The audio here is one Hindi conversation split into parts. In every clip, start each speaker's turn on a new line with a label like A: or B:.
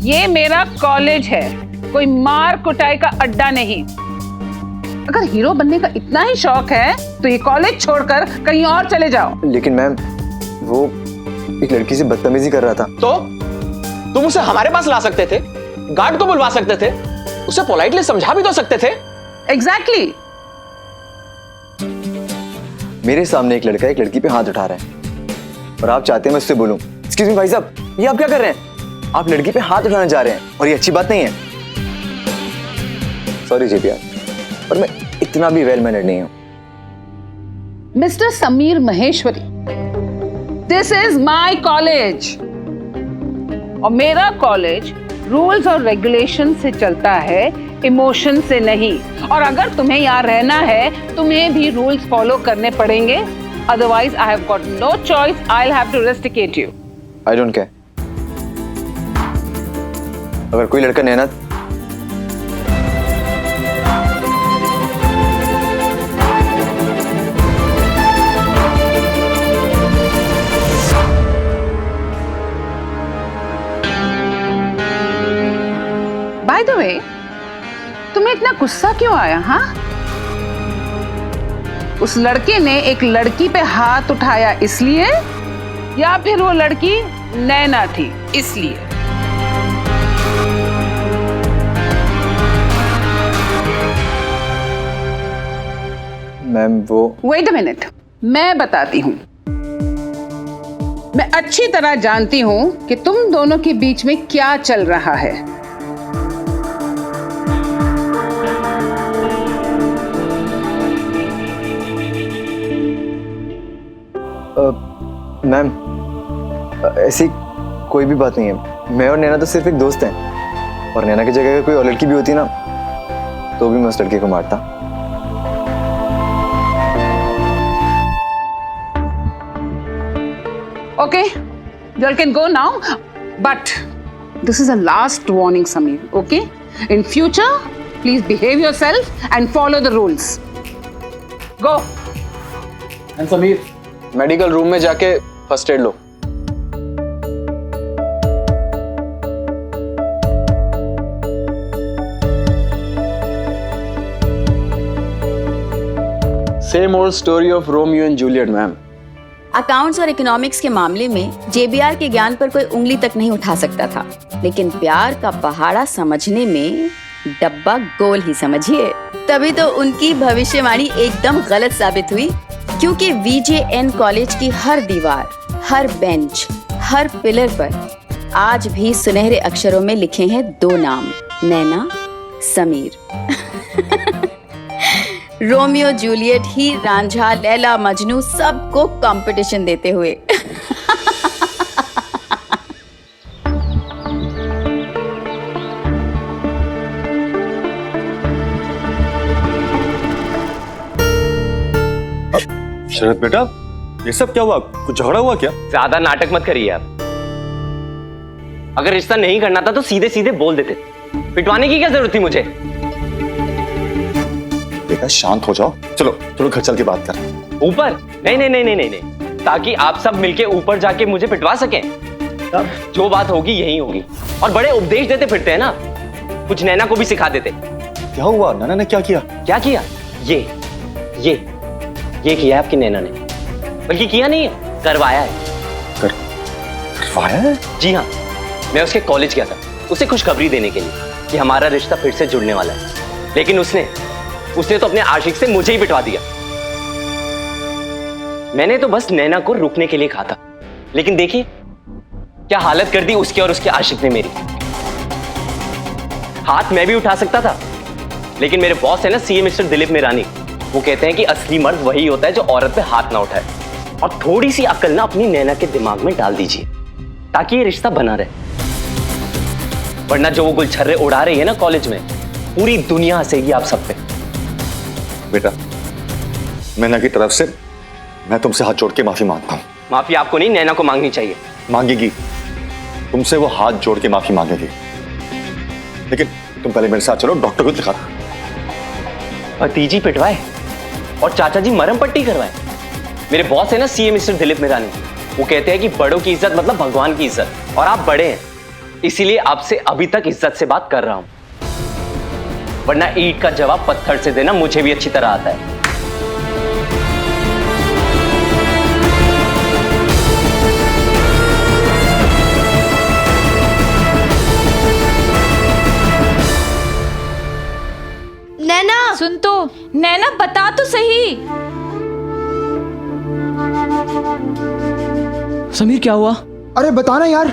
A: ये मेरा कॉलेज है, कोई मार कुटाई का अड्डा नहीं। अगर हीरो बनने का इतना ही शौक है तो ये कॉलेज छोड़कर कहीं और चले जाओ।
B: लेकिन मैम वो एक लड़की से बदतमीजी कर रहा था।
C: तो तुम उसे हमारे पास ला सकते थे, गार्ड को बुलवा सकते थे, उसे पोलाइटली समझा भी तो सकते थे।
A: एग्जैक्टली।
B: मेरे सामने एक लड़का एक लड़की पे हाथ उठा रहा है और आप चाहते हैं मैं उससे बोलूं, एक्सक्यूज मी भाई साहब, ये आप क्या कर रहे हैं? आप लड़की पे हाथ उठाने जा रहे हैं और ये अच्छी बात नहीं है। सॉरी जेबीआर, पर मैं इतना भी वेल मैनर्ड नहीं हूं।
A: Mister Sameer Maheshwari, this is my college और मेरा कॉलेज रूल्स और रेगुलेशन से चलता है, इमोशन से नहीं। और अगर तुम्हें यहाँ रहना है तुम्हें भी रूल्स फॉलो करने पड़ेंगे, otherwise I have got no choice, I will have to rusticate you.
B: I don't care. अगर कोई लड़का नैना
A: बाय द वे, तुम्हें इतना गुस्सा क्यों आया? हाँ, उस लड़के ने एक लड़की पे हाथ उठाया इसलिए, या फिर वो लड़की नैना थी इसलिए?
B: मैम वो
A: वेट अ मिनट, मैं बताती हूँ। मैं अच्छी तरह जानती हूँ कि तुम दोनों के बीच में क्या चल रहा है।
B: मैम ऐसी कोई भी बात नहीं है। मैं और नैना तो सिर्फ एक दोस्त हैं और नैना की जगह अगर कोई और लड़की भी होती ना तो भी मैं उस लड़की को मारता।
A: Okay, you all can go now, but this is a last warning, Sameer, okay? In future, please behave yourself and follow the rules. Go.
C: And Sameer, medical room में जाके first aid low. Same old story of Romeo and Juliet ma'am.
D: Accounts और इकोनॉमिक्स के मामले में जेबीआर के ज्ञान पर कोई उंगली तक नहीं उठा सकता था, लेकिन प्यार का पहाड़ा समझने में डब्बा गोल ही समझिए। तभी तो उनकी भविष्यवाणी एकदम गलत साबित हुई, क्योंकि वीजेएन कॉलेज की हर दीवार, हर बेंच, हर पिलर पर आज भी सुनहरे अक्षरों में लिखे हैं दो नाम, नैना, समीर। रोमियो जूलियट, हीर रांझा, लैला मजनू, सबको कंपटीशन देते हुए।
E: शरद बेटा, ये सब क्या हुआ? कुछ झगड़ा हुआ क्या?
F: ज्यादा नाटक मत करिए आप। अगर रिश्ता नहीं करना था तो सीधे सीधे बोल देते, पिटवाने की क्या जरूरत थी मुझे?
E: बेटा शांत हो जाओ, चलो चलो घर चल के बात कर।
F: ऊपर? नहीं नहीं नहीं नहीं नहीं नहीं, ताकि आप सब मिलके ऊपर जाके मुझे पिटवा सकें। जो बात होगी यही होगी। और बड़े उपदेश देते फिरते हैं ना, कुछ नैना को भी सिखा देते।
E: क्या हुआ? नैना ने क्या किया?
F: क्या किया? ये किया आपकी नैना ने, बल्कि किया नहीं है, करवाया है।
E: करवाया है?
F: जी हाँ, मैं उसके कॉलेज गया था उसे खुशखबरी देने के लिए कि हमारा रिश्ता फिर से जुड़ने वाला है, लेकिन उसने तो अपने आशिक से मुझे ही पिटवा दिया। मैंने तो बस नैना को रुकने के लिए कहा था, लेकिन देखिए क्या हालत कर दी उसके और उसके आशिक ने मेरी। हाथ मैं भी उठा सकता था, लेकिन मेरे बॉस है ना सीए मिस्टर दिलीप मेरानी, वो कहते हैं कि असली मर्द वही होता है जो औरत पे हाथ ना उठाए। और थोड़ी सी अक्ल ना अपनी नैना के दिमाग में डाल दीजिए ताकि ये रिश्ता बना रहे, वरना जो वो गुलछर्रे उड़ा रही है ना कॉलेज में, पूरी दुनिया हंसेगी आप सब पे।
E: बेटा, नैना की तरफ से मैं तुमसे हाथ जोड़ के माफी मांगता हूँ।
F: माफी आपको नहीं, नैना को मांगनी चाहिए।
E: मांगेगी, तुमसे वो हाथ जोड़ के माफी मांगेगी, लेकिन तुम पहले मेरे साथ चलो, डॉक्टर को दिखा।
F: भतीजी पिटवाए और चाचा जी मरहम पट्टी करवाए। मेरे बॉस है ना सीए मिस्टर दिलीप मेरानी, वो कहते हैं कि बड़ों की इज्जत मतलब भगवान की इज्जत, और आप बड़े हैं इसीलिए आपसे अभी तक इज्जत से बात कर रहा हूं, वरना ईंट का जवाब पत्थर से देना मुझे भी अच्छी तरह आता है।
G: नैना
H: सुन तो, नैना बता तो सही।
C: समीर क्या हुआ?
B: अरे बताना यार।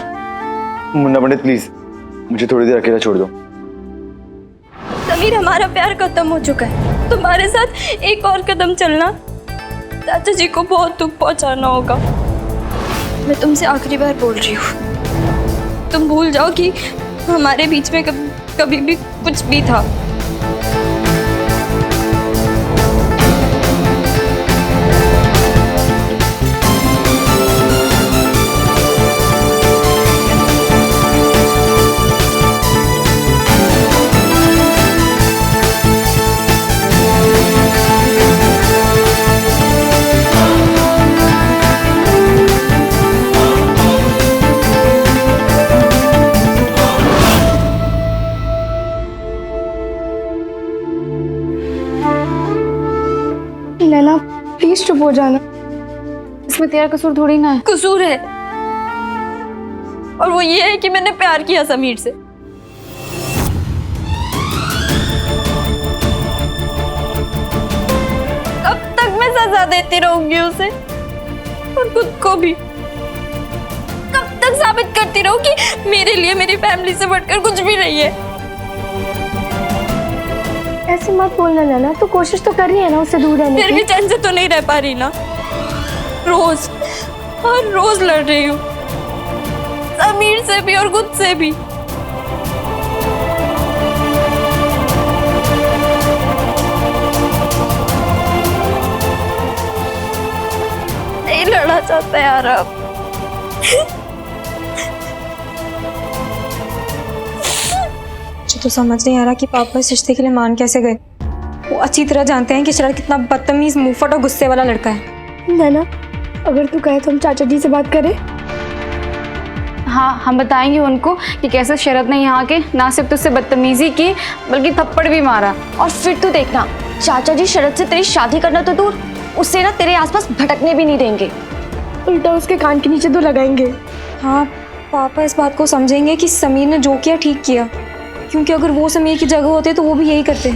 B: मुन्ना पंडित प्लीज मुझे थोड़ी देर अकेला छोड़ दो।
G: समीर, हमारा प्यार खत्म हो चुका है। तुम्हारे साथ एक और कदम चलना चाचा जी को बहुत दुख पहुंचाना होगा। मैं तुमसे आखिरी बार बोल रही हूँ, तुम भूल जाओ कि हमारे बीच में कभी भी कुछ भी था।
I: नैना प्लीज चुप हो जाना, इसमें तेरा कसूर थोड़ी ना है।
G: कसूर है, और वो ये है कि मैंने प्यार किया समीर से। कब तक मैं सजा देती रहूंगी उसे और खुद को भी? कब तक साबित करती रहूं कि मेरे लिए मेरी फैमिली से बढ़कर कुछ भी नहीं है?
I: ऐसे मत बोलना नैना, तू कोशिश तो कर रही है ना उससे दूर रहने
G: फिर भी चैन से तो नहीं रह पा रही ना। रोज हर रोज लड़ रही हूँ, समीर से भी और खुद से भी। नहीं लड़ना चाहता यार अब।
J: तो समझ नहीं आ रहा कि पापा इस रिश्ते के लिए मान कैसे गए। वो अच्छी तरह जानते हैं कि शरद कितना बदतमीज, मुंहफट और गुस्से वाला लड़का है।
I: नैना, अगर तू कहे तो हम चाचा जी से बात करें।
H: हाँ, हम बताएंगे उनको कि कैसे शरद ने यहाँ के ना सिर्फ तुझसे बदतमीजी की बल्कि थप्पड़ भी मारा।
G: और फिर तू देखना, चाचा जी शरद से तेरी शादी करना तो दूर, उससे ना तेरे आसपास भटकने भी नहीं देंगे।
I: उल्टा उसके कान के नीचे तो लगाएंगे।
J: हाँ, पापा इस बात को समझेंगे कि समीर ने जो किया ठीक किया, क्योंकि अगर वो समीर की जगह होते तो वो भी यही करते।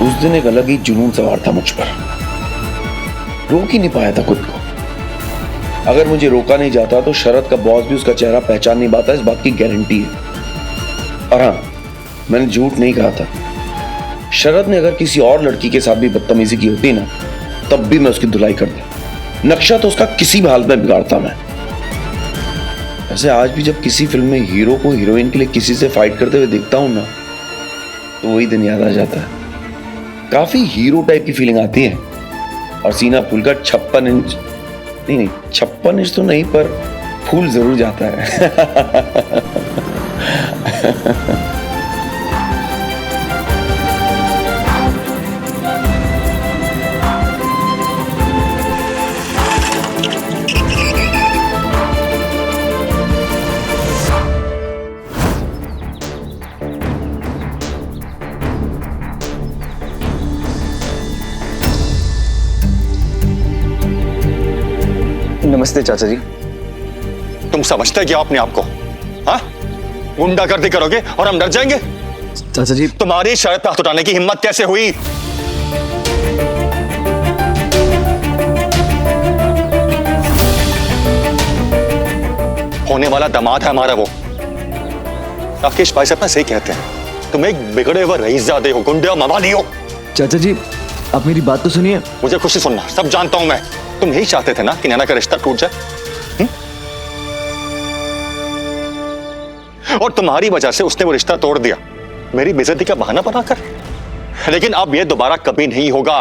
K: उस दिन एक अलग ही जुनून सवार था मुझ पर, रोक ही नहीं पाया था खुद को। अगर मुझे रोका नहीं जाता तो शरद का बॉस भी उसका चेहरा पहचान नहीं पाता, इस बात की गारंटी है। और हाँ, मैंने झूठ नहीं कहा था। शरद ने अगर किसी और लड़की के साथ भी बदतमीजी की होती ना, तब भी मैं उसकी धुलाई करता। नक्शा तो उसका किसी भी हालत में बिगाड़ता मैं। वैसे आज भी जब किसी फिल्म में हीरो को हीरोइन के लिए किसी से फाइट करते हुए देखता हूं ना, तो वही दिन याद आ जाता है। काफी हीरो टाइप की फीलिंग आती है। और सीना फूलकर 56 इंच नहीं 56 इंच तो नहीं, पर फूल जरूर जाता है।
B: नमस्ते चाचा जी।
E: तुम समझते क्या अपने आप को? हाँ, गुंडागर्दी करोगे और हम डर जाएंगे?
B: चाचा जी,
E: तुम्हारी शर्त पे हाथ उठाने की हिम्मत कैसे हुई? होने वाला दामाद है हमारा वो। राकेश भाई साहब सही कहते हैं, तुम एक बिगड़े हुए रईसजादे हो, गुंडे और मवाली हो।
B: चाचा जी आप मेरी बात तो सुनिए।
E: मुझे खुशी सुनना, सब जानता हूं मैं। तुम यही चाहते थे ना कि नैना का रिश्ता टूट जाए, और तुम्हारी वजह से उसने वो रिश्ता तोड़ दिया, मेरी बेइज्जती का बहाना बनाकर। लेकिन अब यह दोबारा कभी नहीं होगा।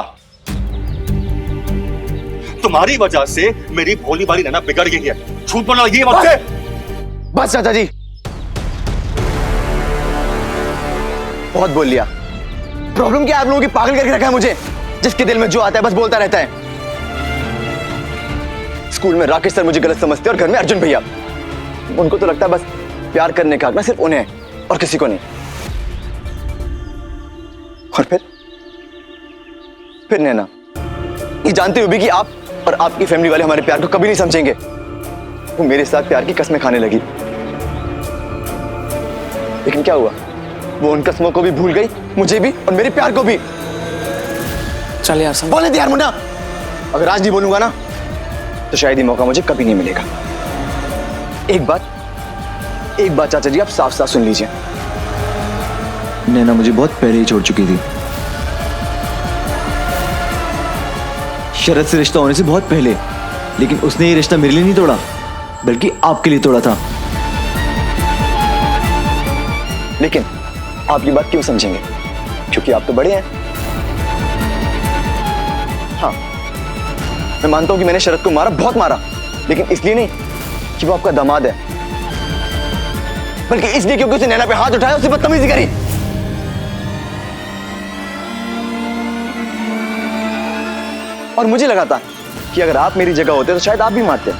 E: तुम्हारी वजह से मेरी भोली भाली नैना बिगड़ गई है। झूठ बोलना ये मत से।
B: बस चाचा जी, बहुत बोल लिया। प्रॉब्लम क्या है आप लोगों की? पागल करके रखा है मुझे। जिसके दिल में जो आता है बस बोलता रहता है। स्कूल में राकेश सर मुझे गलत समझते और घर में अर्जुन भैया। उनको तो लगता है बस प्यार करने का हक ना सिर्फ उन्हें है और किसी को नहीं। और फिर नैना, ये जानते हुए भी कि आप और आपकी फैमिली वाले हमारे प्यार को कभी नहीं समझेंगे, वो मेरे साथ प्यार की कसमें खाने लगी। लेकिन क्या हुआ, वो उन कसमों को भी भूल गई, मुझे भी और मेरे प्यार को भी।
C: चल यार समझ।
B: बोले दे यार मुन्ना, अगर आज नहीं बोलूंगा ना तो शायद ये मौका मुझे कभी नहीं मिलेगा। एक बात चाचा जी आप साफ साफ सुन लीजिए, नैना मुझे बहुत पहले ही छोड़ चुकी थी, शरद से रिश्ता होने से बहुत पहले। लेकिन उसने ये रिश्ता मेरे लिए नहीं तोड़ा, बल्कि आपके लिए तोड़ा था। लेकिन आप ये बात क्यों समझेंगे? क्योंकि आप तो बड़े हैं। हाँ, मैं मानता हूं कि मैंने शरद को मारा, बहुत मारा, लेकिन इसलिए नहीं कि वो आपका दामाद है, बल्कि इसलिए क्योंकि उसने नैना पे हाथ उठाया, उससे बदतमीजी करी। और मुझे लगा था कि अगर आप मेरी जगह होते तो शायद आप भी मारते,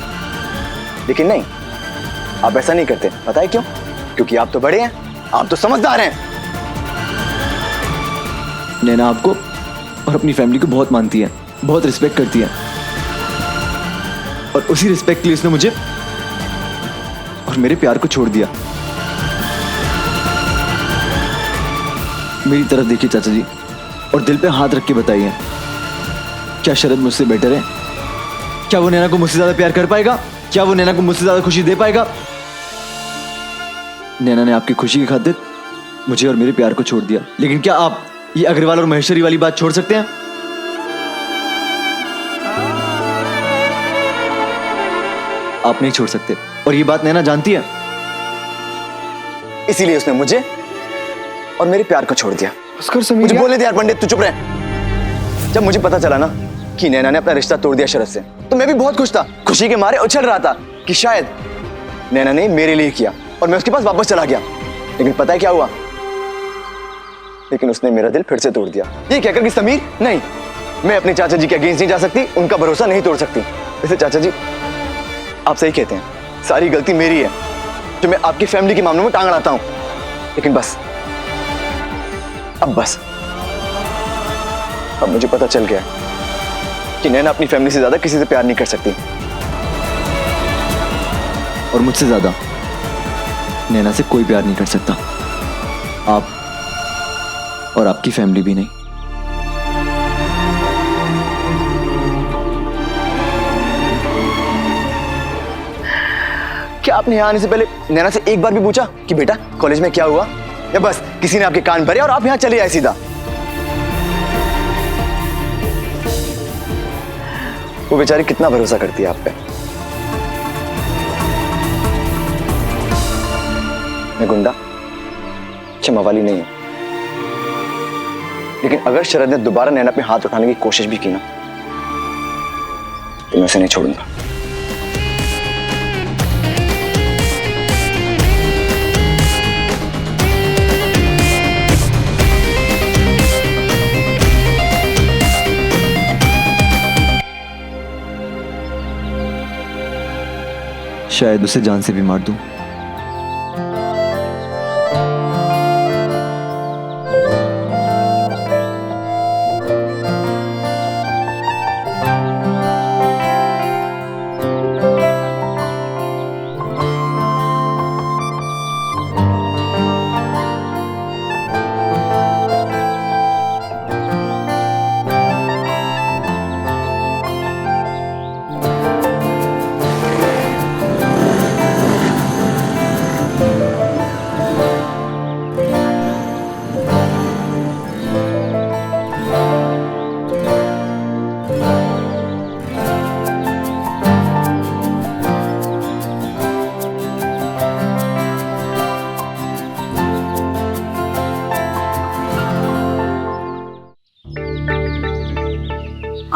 B: लेकिन नहीं, आप ऐसा नहीं करते। पता है क्यों? क्योंकि आप तो बड़े हैं, आप तो समझदार हैं। नैना आपको और अपनी फैमिली को बहुत मानती है, बहुत रिस्पेक्ट करती है, और उसी रिस्पेक्ट के लिए उसने मुझे और मेरे प्यार को छोड़ दिया। मेरी तरफ देखिए चाचा जी, और दिल पे हाथ रख के बताइए, क्या शरद मुझसे बेटर है? क्या वो नैना को मुझसे ज्यादा प्यार कर पाएगा? क्या वो नैना को मुझसे ज्यादा खुशी दे पाएगा? नैना ने आपकी खुशी की खातिर मुझे और मेरे प्यार को छोड़ दिया, लेकिन क्या आप ये अग्रवाल और महेश्वरी वाली बात छोड़ सकते हैं? आप नहीं छोड़ सकते, और ये बात नैना जानती है, इसीलिए उसने मुझे और मेरे प्यार को छोड़ दिया। मुझे बोलने दे यार पंडित, तू चुप रहे। जब मुझे पता चला ना कि नैना ने अपना रिश्ता तोड़ दिया शरद से, तो मैं भी बहुत खुश था, खुशी के मारे उछल रहा था कि शायद नैना ने मेरे लिए किया और मैं उसके पास वापस चला गया। लेकिन पता है क्या हुआ? लेकिन उसने मेरा दिल फिर से तोड़ दिया, ये कहकर कि समीर नहीं, मैं अपने चाचा जी के अगेंस्ट नहीं जा सकती, उनका भरोसा नहीं तोड़ सकती। वैसे चाचा जी आप सही कहते हैं, सारी गलती मेरी है जो मैं आपकी फैमिली के मामलों में टांग अड़ाता हूं। लेकिन बस अब मुझे पता चल गया कि नैना अपनी फैमिली से ज्यादा किसी से प्यार नहीं कर सकती, और मुझसे ज्यादा नैना से कोई प्यार नहीं कर सकता, आप और आपकी फैमिली भी नहीं। क्या आपने यहाँ आने से पहले नैना से एक बार भी पूछा कि बेटा कॉलेज में क्या हुआ? या बस किसी ने आपके कान भरे और आप यहाँ चले आए सीधा? वो बेचारी कितना भरोसा करती है आप पे। मैं गुंडा, क्षमा वाली नहीं हूं, लेकिन अगर शरद ने दोबारा नैना पे हाथ उठाने की कोशिश भी की ना, तो मैं उसे नहीं छोड़ूंगा। शायद उसे जान से भी मार दूं।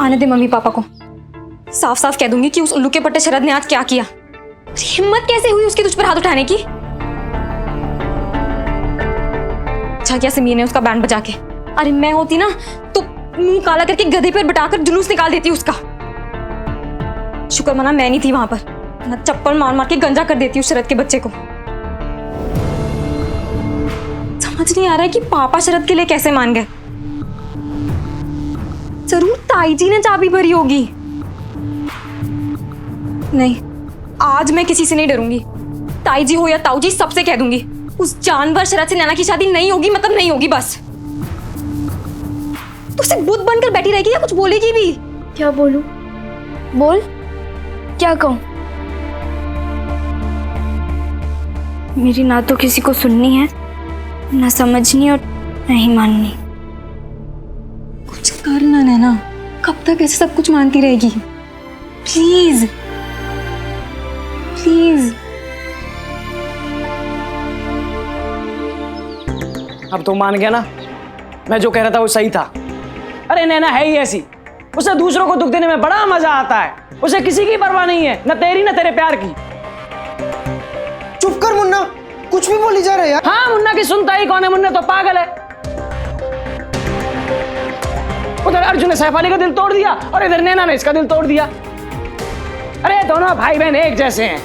J: आने दे मम्मी पापा को, साफ साफ कह दूंगी कि उस उल्लू के पट्टे शरद ने आज क्या किया। हिम्मत कैसे हुई उसकी तुझ पर हाथ उठाने की? अच्छा क्या समीर ने उसका बैंड बजा के, अरे मैं होती ना तो मुंह काला करके गधे पर बिठाकर जुलूस निकाल देती उसका। शुक्र मना मैं नहीं थी वहां पर, ना चप्पल मार मार के गंजा कर देती हूँ शरद के बच्चे को। समझ नहीं आ रहा है कि पापा शरद के लिए कैसे मान गए। जरूर ताई जी ने चाबी भरी होगी। नहीं, आज मैं किसी से नहीं डरूंगी। ताई जी हो या ताऊ जी, सबसे कह दूंगी उस जानवर शरद से नैना की शादी नहीं होगी, मतलब नहीं होगी बस। तो सिर्फ बुत बनकर बैठी रहेगी या कुछ बोलेगी भी?
H: क्या बोलूं? बोल, क्या कहूं? मेरी ना तो किसी को सुननी है, ना समझनी और ना ही माननी।
J: कुछ कर ना नैना, कब तक ऐसे सब कुछ मानती रहेगी? Please please.
L: अब तो मान गया ना, मैं जो कह रहा था वो सही था। अरे नैना है ही ऐसी, उसे दूसरों को दुख देने में बड़ा मजा आता है। उसे किसी की परवाह नहीं है, न तेरी न तेरे प्यार की।
M: चुप कर मुन्ना, कुछ भी बोली जा रहा है यार।
L: हाँ, मुन्ना की सुनता ही कौन है? मुन्ना तो पागल है। उधर अर्जुन ने सैफ अली का दिल तोड़ दिया और इधर नैना ने इसका दिल तोड़ दिया। अरे दोनों भाई बहन एक जैसे हैं,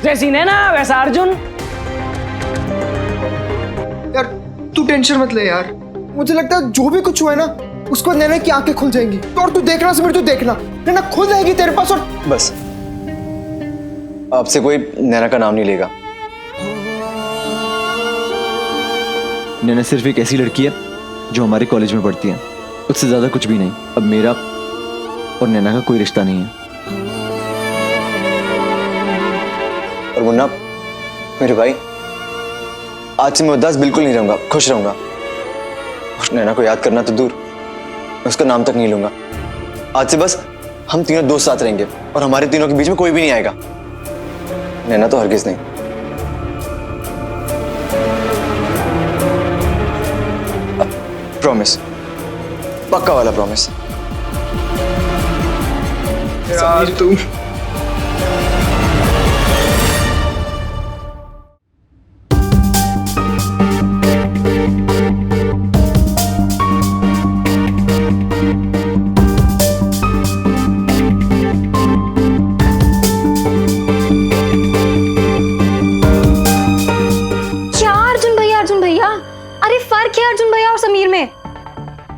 L: जैसी नैना वैसा अर्जुन।
M: यार तू टेंशन मत ले यार, मुझे लगता है जो भी कुछ हुआ है ना, उसको नैना की आंखें खुल जाएंगी। और तू देखना समीर, तू देखना, नैना खुल जाएगी तेरे पास। और
B: बस आपसे कोई नैना का नाम नहीं लेगा।
N: नैना सिर्फ एक ऐसी लड़की है जो हमारे कॉलेज में पढ़ती है, उससे ज्यादा कुछ भी नहीं। अब मेरा और नैना का कोई रिश्ता नहीं है।
B: और मुन्ना मेरे भाई, आज से मैं उदास बिल्कुल नहीं रहूंगा, खुश रहूंगा। उस नैना को याद करना तो दूर, मैं उसका नाम तक नहीं लूंगा। आज से बस हम तीनों दोस्त साथ रहेंगे और हमारे तीनों के बीच में कोई भी नहीं आएगा। नैना तो हरगिज नहीं। प्रॉमिस, पक्का वाला प्रॉमिस।
M: यार तू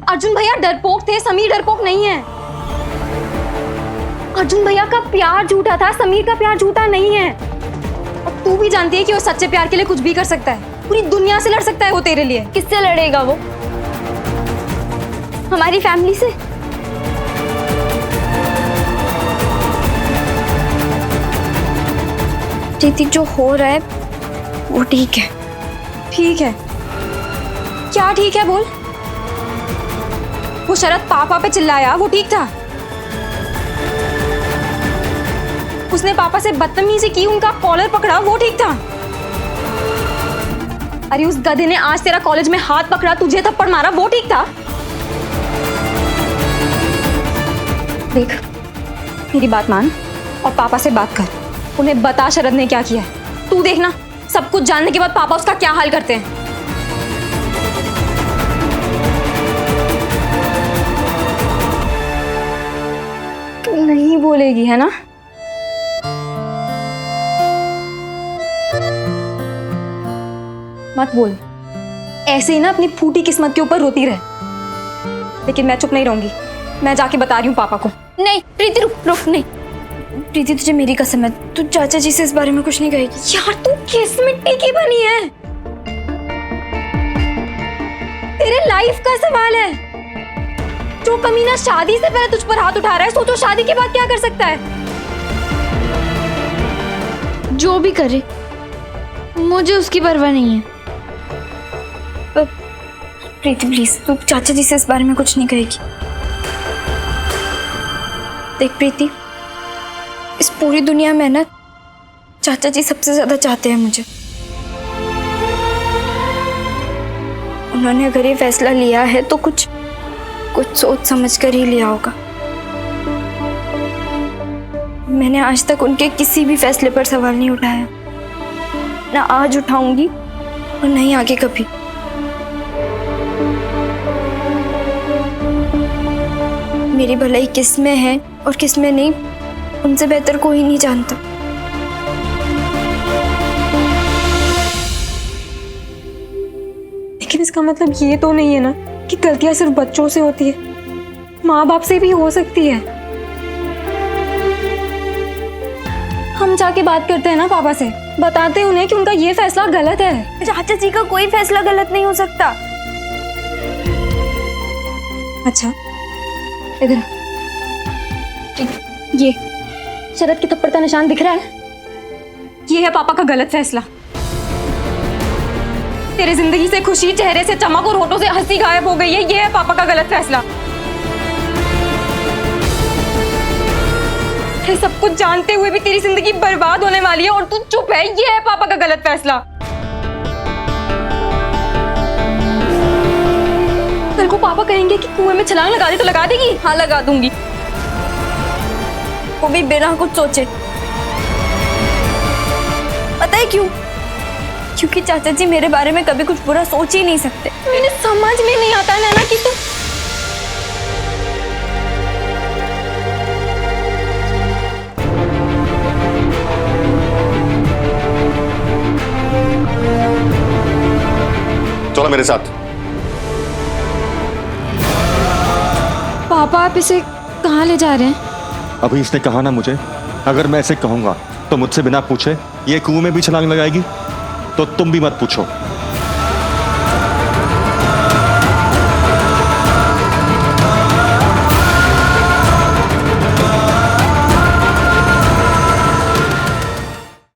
J: अर्जुन भैया डरपोक थे, समीर डरपोक नहीं है। अर्जुन भैया का प्यार झूठा था, समीर का प्यार झूठा नहीं है। और तू भी जानती है कि वो सच्चे प्यार के लिए कुछ भी कर सकता है, पूरी दुनिया से लड़ सकता है वो तेरे लिए।
H: किससे लड़ेगा वो? हमारी फैमिली से? प्रीति, जो हो रहा है वो ठीक है।
J: ठीक है? क्या ठीक है बोल? वो शरद पापा पे चिल्लाया, वो ठीक था? उसने पापा से बदतमीजी की, उनका कॉलर पकड़ा, वो ठीक था? अरे उस गधे ने आज तेरा कॉलेज में हाथ पकड़ा, तुझे थप्पड़ मारा, वो ठीक था? देख, मेरी बात मान और पापा से बात कर, उन्हें बता शरद ने क्या किया है। तू देखना, सब कुछ जानने के बाद पापा उसका क्या हाल करते हैं। तू नहीं बोलेगी है ना? मत बोल, ऐसे ही ना अपनी फूटी किस्मत के ऊपर रोती रहे। लेकिन मैं चुप नहीं रहूंगी, मैं जाके बता रही हूँ पापा को।
H: नहीं प्रीति, रुक रुक, नहीं प्रीति, तुझे मेरी कसम है, तू चाचा जी से इस बारे में कुछ नहीं कहेगी।
J: यार तू किस मिट्टी की बनी है? तेरे लाइफ का सवाल है। जो कमीना शादी से पहले तुझ पर हाथ उठा रहा है, सोचो शादी के बाद क्या कर सकता है।
H: जो भी करे, मुझे उसकी परवाह नहीं है। प्रीति प्लीज, तू चाचा जी से इस बारे में कुछ नहीं कहेगी। देख प्रीति, इस पूरी दुनिया में ना चाचा जी सबसे ज्यादा चाहते हैं मुझे। उन्होंने अगर ये फैसला लिया है तो कुछ सोच समझ कर ही लिया होगा। मैंने आज तक उनके किसी भी फैसले पर सवाल नहीं उठाया, ना आज उठाऊंगी और नहीं आगे कभी। मेरी भलाई किस में है और किस में नहीं,
G: उनसे बेहतर कोई नहीं जानता।
J: लेकिन इसका मतलब ये तो नहीं है ना कि गलतियां सिर्फ बच्चों से होती है, माँ बाप से भी हो सकती है। हम जाके बात करते हैं ना पापा से, बताते हैं उन्हें कि उनका ये फैसला गलत है।
G: चाचा जी का कोई फैसला गलत नहीं हो सकता।
J: अच्छा इधर ये शरद के थप्पड़ का निशान दिख रहा है, ये है पापा का गलत फैसला। तेरे जिंदगी से खुशी, चेहरे से चमक और होठों से हंसी गायब हो गई है, ये है पापा का गलत फैसला। ये सब कुछ जानते हुए भी तेरी जिंदगी बर्बाद होने वाली है और तू चुप है, ये है पापा का गलत फैसला। कल को पापा कहेंगे कि कुएं में छलांग लगा दे तो लगा देगी?
G: हाँ लगा दूंगी, वो भी बिना कुछ सोचे। पता है क्यों? क्योंकि चाचा जी मेरे बारे में कभी कुछ बुरा सोच ही नहीं सकते।
J: मैंने समझ में नहीं आता नैना कि तू
E: चलो मेरे साथ।
J: पापा आप इसे कहाँ ले जा रहे हैं?
E: अभी इसने कहा ना मुझे, अगर मैं ऐसे कहूंगा तो मुझसे बिना पूछे ये कुएं में भी छलांग लगाएगी, तो तुम भी मत पूछो।